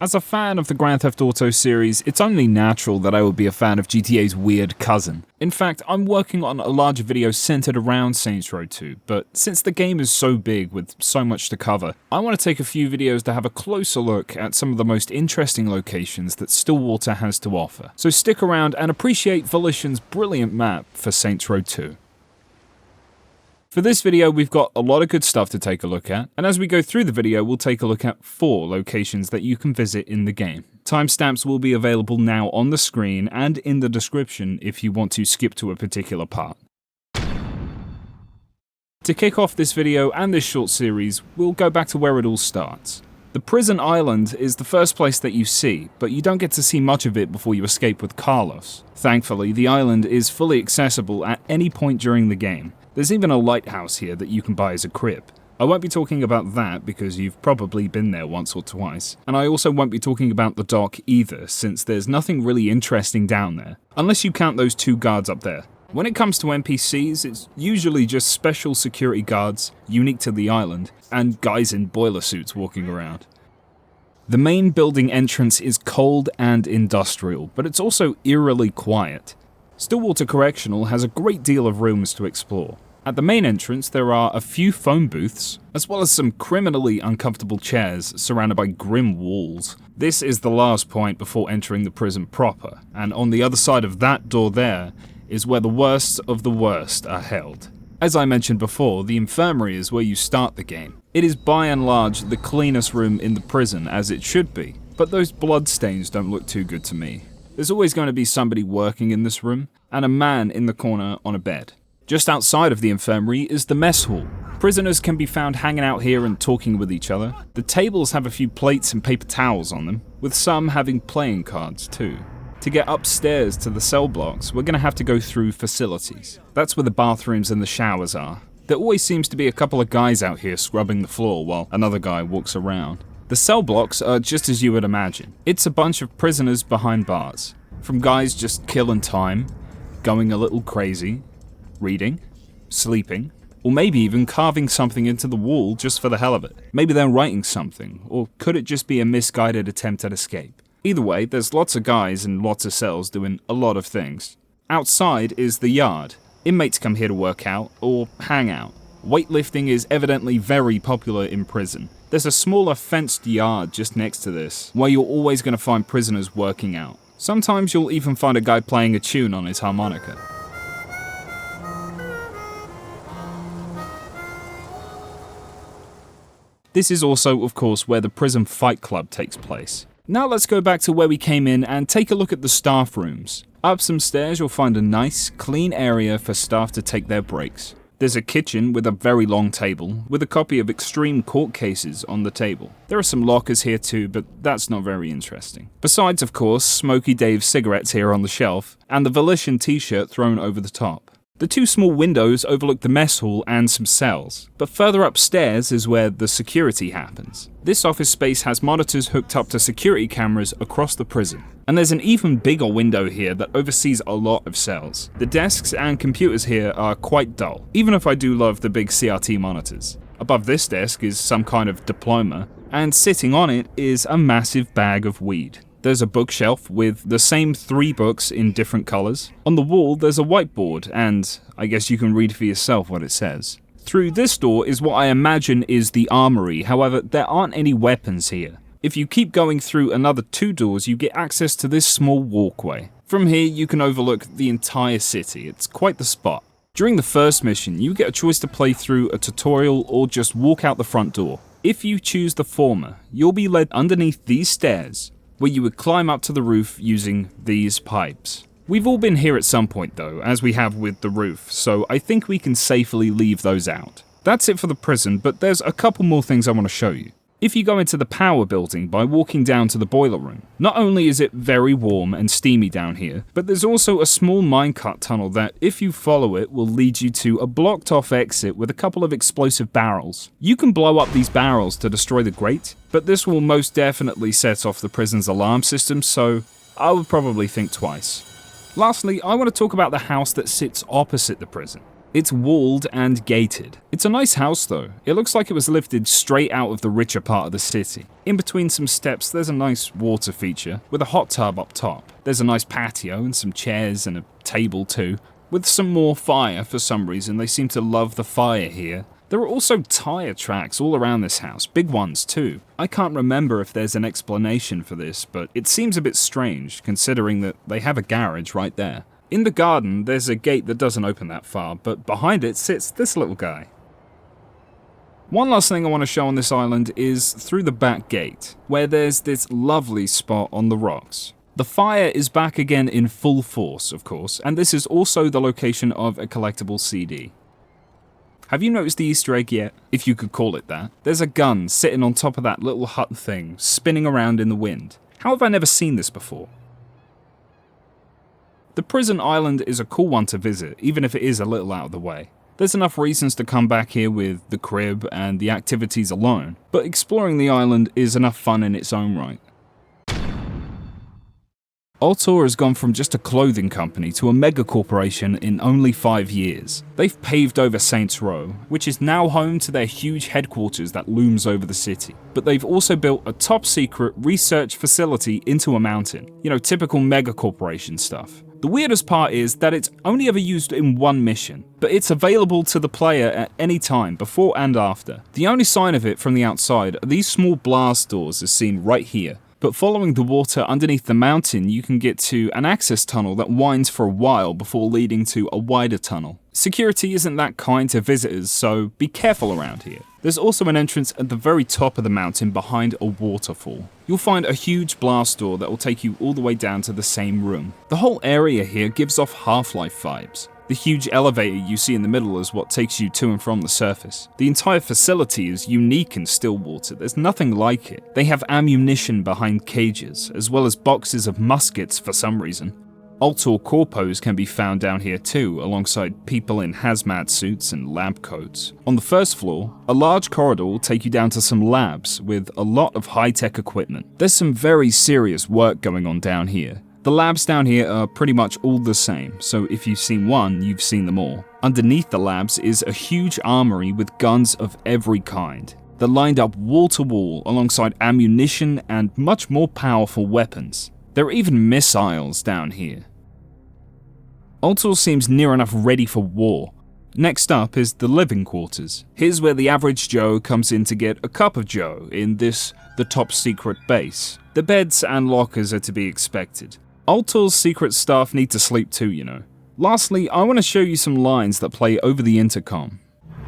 As a fan of the Grand Theft Auto series, it's only natural that I would be a fan of GTA's weird cousin. In fact, I'm working on a larger video centered around Saints Row 2, but since the game is so big with so much to cover, I want to take a few videos to have a closer look at some of the most interesting locations that Stillwater has to offer. So stick around and appreciate Volition's brilliant map for Saints Row 2. For this video, we've got a lot of good stuff to take a look at, and as we go through the video, we'll take a look at 4 locations that you can visit in the game. Timestamps will be available now on the screen and in the description if you want to skip to a particular part. To kick off this video and this short series, we'll go back to where it all starts. The prison island is the first place that you see, but you don't get to see much of it before you escape with Carlos. Thankfully, the island is fully accessible at any point during the game. There's even a lighthouse here that you can buy as a crib. I won't be talking about that because you've probably been there once or twice, and I also won't be talking about the dock either since there's nothing really interesting down there, unless you count those 2 guards up there. When it comes to NPCs, it's usually just special security guards, unique to the island, and guys in boiler suits walking around. The main building entrance is cold and industrial, but it's also eerily quiet. Stillwater Correctional has a great deal of rooms to explore. At the main entrance, there are a few phone booths, as well as some criminally uncomfortable chairs surrounded by grim walls. This is the last point before entering the prison proper, and on the other side of that door there is where the worst of the worst are held. As I mentioned before, the infirmary is where you start the game. It is by and large the cleanest room in the prison, as it should be, but those blood stains don't look too good to me. There's always going to be somebody working in this room, and a man in the corner on a bed. Just outside of the infirmary is the mess hall. Prisoners can be found hanging out here and talking with each other. The tables have a few plates and paper towels on them, with some having playing cards too. To get upstairs to the cell blocks, we're going to have to go through facilities. That's where the bathrooms and the showers are. There always seems to be a couple of guys out here scrubbing the floor while another guy walks around. The cell blocks are just as you would imagine. It's a bunch of prisoners behind bars. From guys just killing time, going a little crazy, reading, sleeping, or maybe even carving something into the wall just for the hell of it. Maybe they're writing something, or could it just be a misguided attempt at escape? Either way, there's lots of guys in lots of cells doing a lot of things. Outside is the yard. Inmates come here to work out, or hang out. Weightlifting is evidently very popular in prison. There's a smaller fenced yard just next to this, where you're always going to find prisoners working out. Sometimes you'll even find a guy playing a tune on his harmonica. This is also, of course, where the prison fight club takes place. Now let's go back to where we came in and take a look at the staff rooms. Up some stairs you'll find a nice, clean area for staff to take their breaks. There's a kitchen with a very long table, with a copy of Extreme Court Cases on the table. There are some lockers here too, but that's not very interesting. Besides, of course, Smokey Dave's cigarettes here on the shelf, and the Volition t-shirt thrown over the top. The 2 small windows overlook the mess hall and some cells, but further upstairs is where the security happens. This office space has monitors hooked up to security cameras across the prison. And there's an even bigger window here that oversees a lot of cells. The desks and computers here are quite dull, even if I do love the big CRT monitors. Above this desk is some kind of diploma, and sitting on it is a massive bag of weed. There's a bookshelf with the same 3 books in different colors. On the wall there's a whiteboard, and I guess you can read for yourself what it says. Through this door is what I imagine is the armory, however there aren't any weapons here. If you keep going through another 2 doors, you get access to this small walkway. From here, you can overlook the entire city. It's quite the spot. During the first mission, you get a choice to play through a tutorial or just walk out the front door. If you choose the former, you'll be led underneath these stairs, where you would climb up to the roof using these pipes. We've all been here at some point though, as we have with the roof, so I think we can safely leave those out. That's it for the prison, but there's a couple more things I want to show you. If you go into the power building by walking down to the boiler room, not only is it very warm and steamy down here, but there's also a small minecart tunnel that, if you follow it, will lead you to a blocked off exit with a couple of explosive barrels. You can blow up these barrels to destroy the grate, but this will most definitely set off the prison's alarm system, so I would probably think twice. Lastly, I want to talk about the house that sits opposite the prison. It's walled and gated. It's a nice house though. It looks like it was lifted straight out of the richer part of the city. In between some steps, there's a nice water feature with a hot tub up top. There's a nice patio and some chairs and a table too, with some more fire for some reason. They seem to love the fire here. There are also tire tracks all around this house, big ones too. I can't remember if there's an explanation for this, but it seems a bit strange considering that they have a garage right there. In the garden, there's a gate that doesn't open that far, but behind it sits this little guy. One last thing I want to show on this island is through the back gate, where there's this lovely spot on the rocks. The fire is back again in full force, of course, and this is also the location of a collectible CD. Have you noticed the Easter egg yet? If you could call it that. There's a gun sitting on top of that little hut thing, spinning around in the wind. How have I never seen this before? The prison island is a cool one to visit, even if it is a little out of the way. There's enough reasons to come back here with the crib and the activities alone, but exploring the island is enough fun in its own right. Ultor has gone from just a clothing company to a mega corporation in only 5 years. They've paved over Saints Row, which is now home to their huge headquarters that looms over the city. But they've also built a top secret research facility into a mountain. You know, typical mega corporation stuff. The weirdest part is that it's only ever used in one mission, but it's available to the player at any time, before and after. The only sign of it from the outside are these small blast doors as seen right here. But following the water underneath the mountain, you can get to an access tunnel that winds for a while before leading to a wider tunnel. Security isn't that kind to visitors, so be careful around here. There's also an entrance at the very top of the mountain behind a waterfall. You'll find a huge blast door that will take you all the way down to the same room. The whole area here gives off Half-Life vibes. The huge elevator you see in the middle is what takes you to and from the surface. The entire facility is unique in Stillwater, there's nothing like it. They have ammunition behind cages, as well as boxes of muskets for some reason. Ultor corpos can be found down here too, alongside people in hazmat suits and lab coats. On the first floor, a large corridor will take you down to some labs with a lot of high-tech equipment. There's some very serious work going on down here. The labs down here are pretty much all the same, so if you've seen one, you've seen them all. Underneath the labs is a huge armory with guns of every kind. They're lined up wall to wall alongside ammunition and much more powerful weapons. There are even missiles down here. Ultor seems near enough ready for war. Next up is the living quarters. Here's where the average Joe comes in to get a cup of Joe in this, the top secret base. The beds and lockers are to be expected. Ultor's secret staff need to sleep too, you know. Lastly, I want to show you some lines that play over the intercom.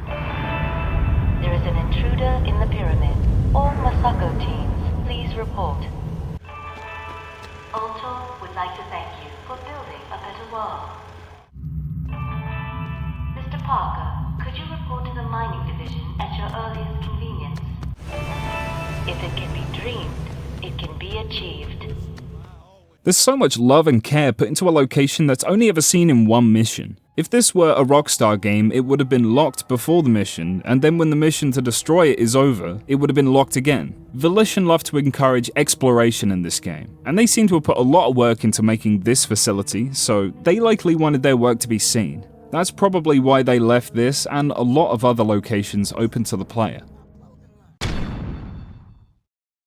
There is an intruder in the pyramid. All Masako teams, please report. Ultor would like to thank you for building a better world. Mr. Parker, could you report to the mining division at your earliest convenience? If it can be dreamed, it can be achieved. There's so much love and care put into a location that's only ever seen in one mission. If this were a Rockstar game, it would have been locked before the mission, and then when the mission to destroy it is over, it would have been locked again. Volition love to encourage exploration in this game, and they seem to have put a lot of work into making this facility, so they likely wanted their work to be seen. That's probably why they left this and a lot of other locations open to the player.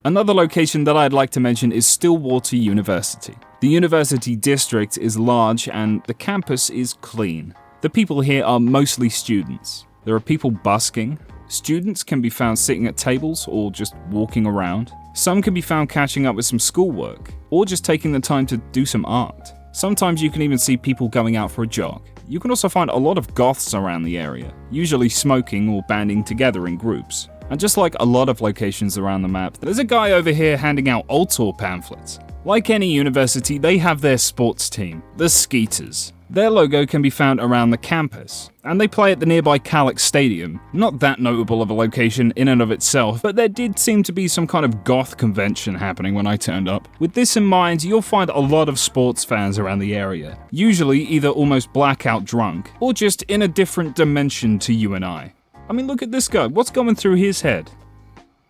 Another location that I'd like to mention is Stilwater University. The university district is large and the campus is clean. The people here are mostly students. There are people busking. Students can be found sitting at tables or just walking around. Some can be found catching up with some schoolwork or just taking the time to do some art. Sometimes you can even see people going out for a jog. You can also find a lot of goths around the area, usually smoking or banding together in groups. And just like a lot of locations around the map, there's a guy over here handing out Ultor pamphlets. Like any university, they have their sports team, the Skeeters. Their logo can be found around the campus, and they play at the nearby Calyx Stadium. Not that notable of a location in and of itself, but there did seem to be some kind of goth convention happening when I turned up. With this in mind, you'll find a lot of sports fans around the area, usually either almost blackout drunk, or just in a different dimension to you and I. I mean, look at this guy, what's going through his head?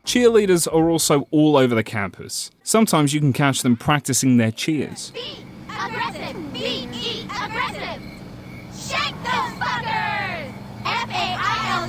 Cheerleaders are also all over the campus. Sometimes you can catch them practicing their cheers. Be aggressive! Be aggressive! Shake those fuckers!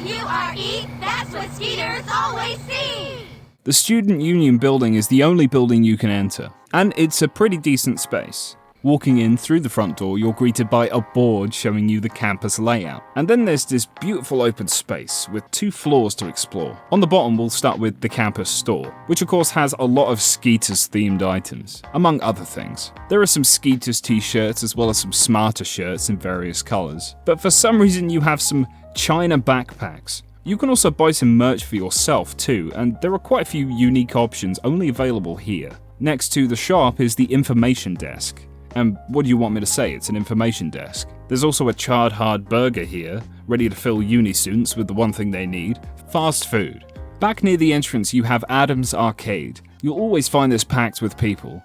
S-T-U-R-E, that's what Skeeters always see! The Student Union building is the only building you can enter, and it's a pretty decent space. Walking in through the front door, you're greeted by a board showing you the campus layout. And then there's this beautiful open space with 2 floors to explore. On the bottom, we'll start with the campus store, which of course has a lot of Skeeters themed items, among other things. There are some Skeeters t-shirts as well as some Smarter shirts in various colors. But for some reason you have some China backpacks. You can also buy some merch for yourself too, and there are quite a few unique options only available here. Next to the shop is the information desk. And what do you want me to say? It's an information desk. There's also a charred hard burger here, ready to fill uni students with the one thing they need, fast food. Back near the entrance you have Adam's Arcade. You'll always find this packed with people.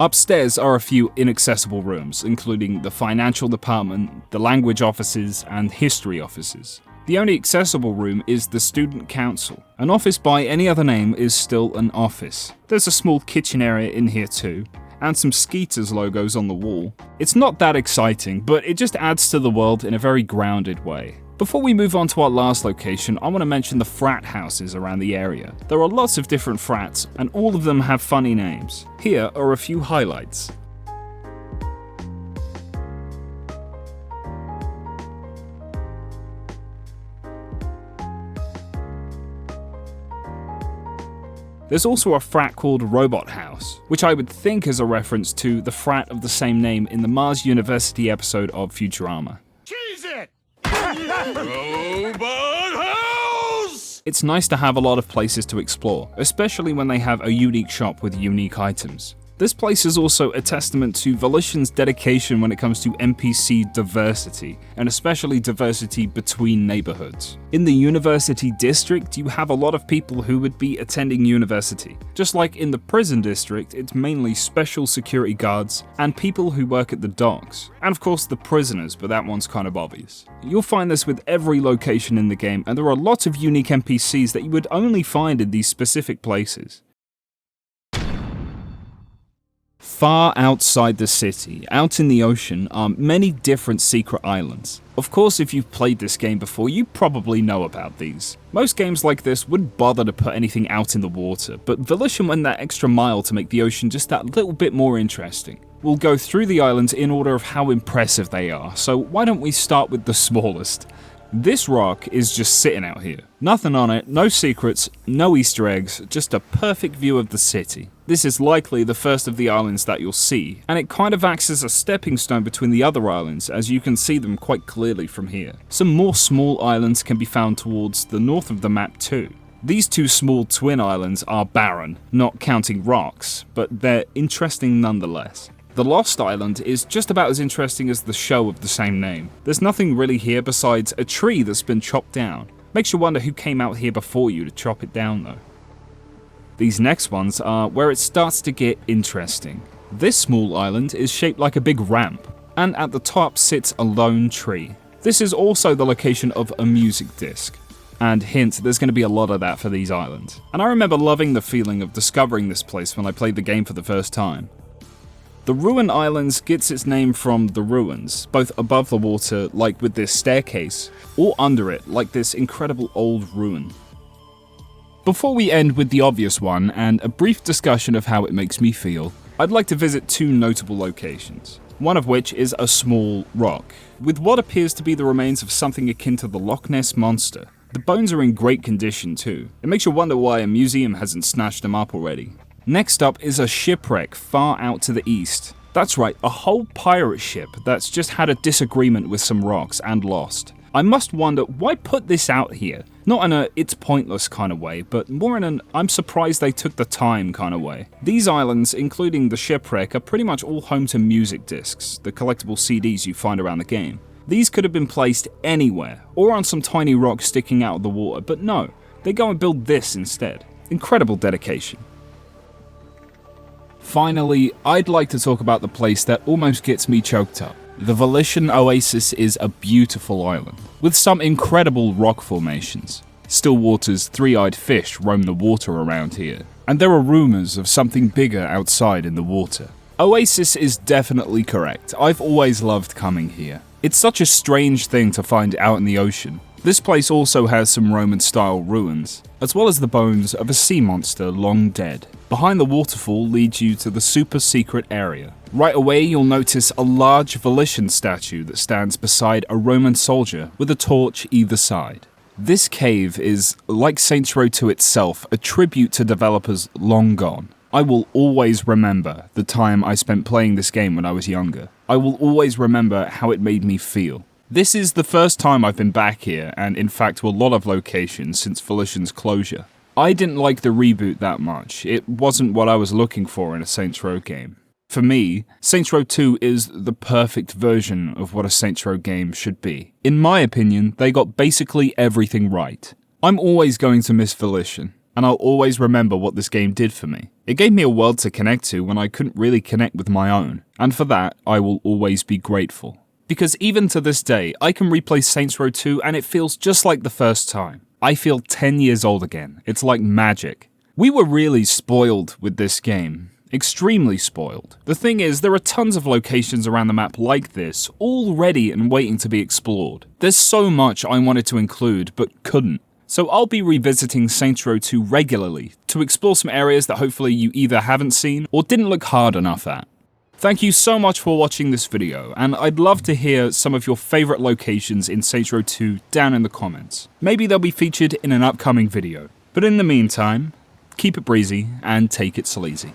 Upstairs are a few inaccessible rooms, including the financial department, the language offices, and history offices. The only accessible room is the student council. An office by any other name is still an office. There's a small kitchen area in here too, and some Skeeters logos on the wall. It's not that exciting, but it just adds to the world in a very grounded way. Before we move on to our last location, I want to mention the frat houses around the area. There are lots of different frats, and all of them have funny names. Here are a few highlights. There's also a frat called Robot House, which I would think is a reference to the frat of the same name in the Mars University episode of Futurama. Cheese it! Robot House! It's nice to have a lot of places to explore, especially when they have a unique shop with unique items. This place is also a testament to Volition's dedication when it comes to NPC diversity, and especially diversity between neighborhoods. In the University District, you have a lot of people who would be attending university. Just like in the Prison District, it's mainly special security guards and people who work at the docks. And of course the prisoners, but that one's kind of obvious. You'll find this with every location in the game, and there are lots of unique NPCs that you would only find in these specific places. Far outside the city, out in the ocean, are many different secret islands. Of course, if you've played this game before, you probably know about these. Most games like this wouldn't bother to put anything out in the water, but Volition went that extra mile to make the ocean just that little bit more interesting. We'll go through the islands in order of how impressive they are, so why don't we start with the smallest? This rock is just sitting out here. Nothing on it, no secrets, no Easter eggs, just a perfect view of the city. This is likely the first of the islands that you'll see, and it kind of acts as a stepping stone between the other islands, as you can see them quite clearly from here. Some more small islands can be found towards the north of the map too. These 2 small twin islands are barren, not counting rocks, but they're interesting nonetheless. The Lost Island is just about as interesting as the show of the same name. There's nothing really here besides a tree that's been chopped down. Makes you wonder who came out here before you to chop it down though. These next ones are where it starts to get interesting. This small island is shaped like a big ramp, and at the top sits a lone tree. This is also the location of a music disc. And hint, there's going to be a lot of that for these islands. And I remember loving the feeling of discovering this place when I played the game for the first time. The Ruin Islands gets its name from the ruins, both above the water, like with this staircase, or under it, like this incredible old ruin. Before we end with the obvious one, and a brief discussion of how it makes me feel, I'd like to visit 2 notable locations. One of which is a small rock, with what appears to be the remains of something akin to the Loch Ness Monster. The bones are in great condition too. It makes you wonder why a museum hasn't snatched them up already. Next up is a shipwreck far out to the east. That's right, a whole pirate ship that's just had a disagreement with some rocks and lost. I must wonder, why put this out here? Not in a it's pointless kind of way, but more in an I'm surprised they took the time kind of way. These islands, including the shipwreck, are pretty much all home to music discs, the collectible CDs you find around the game. These could have been placed anywhere, or on some tiny rock sticking out of the water, but no, they go and build this instead. Incredible dedication. Finally, I'd like to talk about the place that almost gets me choked up. The Volition Oasis is a beautiful island, with some incredible rock formations. Stillwater's 3-eyed fish roam the water around here, and there are rumours of something bigger outside in the water. Oasis is definitely correct. I've always loved coming here. It's such a strange thing to find out in the ocean. This place also has some Roman-style ruins, as well as the bones of a sea monster long dead. Behind the waterfall leads you to the super secret area. Right away you'll notice a large Volition statue that stands beside a Roman soldier with a torch either side. This cave is, like Saints Row 2 itself, a tribute to developers long gone. I will always remember the time I spent playing this game when I was younger. I will always remember how it made me feel. This is the first time I've been back here, and in fact to a lot of locations since Volition's closure. I didn't like the reboot that much. It wasn't what I was looking for in a Saints Row game. For me, Saints Row 2 is the perfect version of what a Saints Row game should be. In my opinion, they got basically everything right. I'm always going to miss Volition, and I'll always remember what this game did for me. It gave me a world to connect to when I couldn't really connect with my own, and for that, I will always be grateful. Because even to this day, I can replay Saints Row 2 and it feels just like the first time. I feel 10 years old again. It's like magic. We were really spoiled with this game. Extremely spoiled. The thing is, there are tons of locations around the map like this, all ready and waiting to be explored. There's so much I wanted to include, but couldn't. So I'll be revisiting Saints Row 2 regularly to explore some areas that hopefully you either haven't seen or didn't look hard enough at. Thank you so much for watching this video, and I'd love to hear some of your favorite locations in Saints Row 2 down in the comments. Maybe they'll be featured in an upcoming video. But in the meantime, keep it breezy and take it sleazy.